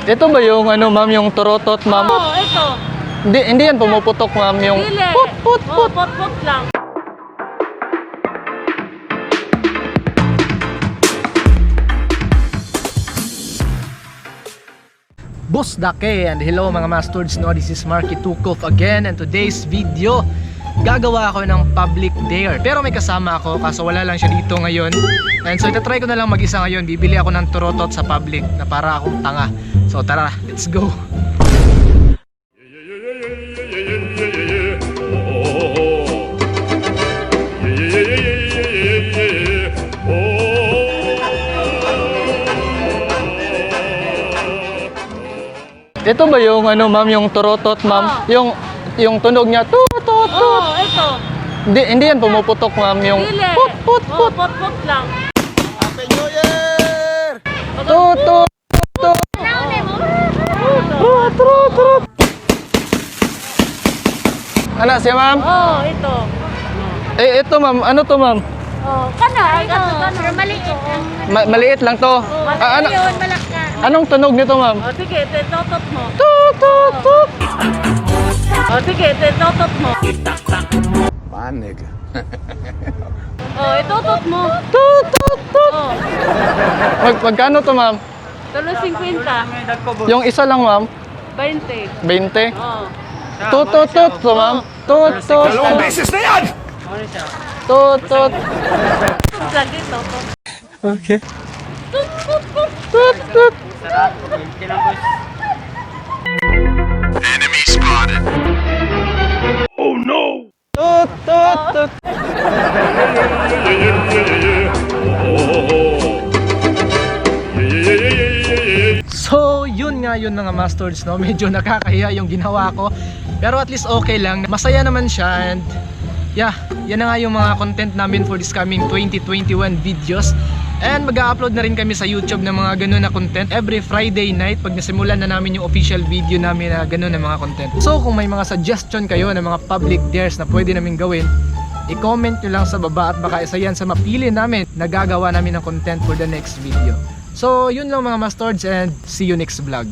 Ito ba yung ano ma'am, yung turotot ma'am? Oo, ito. Hindi yan pumuputok ma'am, yung Dili. put put put. Pot lang. Boss Dake and hello mga mastards, no, this is Marky Tukov again, and today's video gagawa ako ng public dare, pero may kasama ako kaso wala lang siya dito ngayon, and so itatry ko na lang mag-isa ngayon. Bibili ako ng turotot sa public na para akong tanga. So tara, let's go. Ito ba yung ano ma'am, yung turotot ma'am? Yung tunog niya tutot. Oo, ito. Hindi yan pumuputok ma'am, yung Dili. put put put. Pot lang. Happy New Year! Tutot. Trot. Ano siya ma'am? Oo, ito. Ito ma'am, ano to ma'am? Oh, kana. Pero maliit lang. Maliit lang to. Ano, malaka. anong tunog nito ma'am? Oh, sige, totot mo. Tut. Oh, sige, totot mo. My nigga. Oh, itotot mo. Tut. Oh, Magkano to ma'am? tulos 50. Yung isa lang ma'am? 20. 20? Oh. Tut to ma'am. Tut. Dalawang beses na yan! Tut. Lagi totot. Okay. Tut. Enemy spotted. Oh no! Tut. So, yun mga masters, no? Medyo nakakahiya yung ginawa ko. Pero at least okay lang. Masaya naman siya, and yeah, yan na nga yung mga content namin for this coming 2021 videos. And mag-upload na rin kami sa YouTube ng mga ganun na content every Friday night pag nasimulan na namin yung official video namin na ganun na mga content. So kung may mga suggestion kayo ng mga public dares na pwede namin gawin, i-comment nyo lang sa baba at baka isa yan sa mapili namin na gagawa namin ng content for the next video. So yun lang mga mastards, and see you next vlog.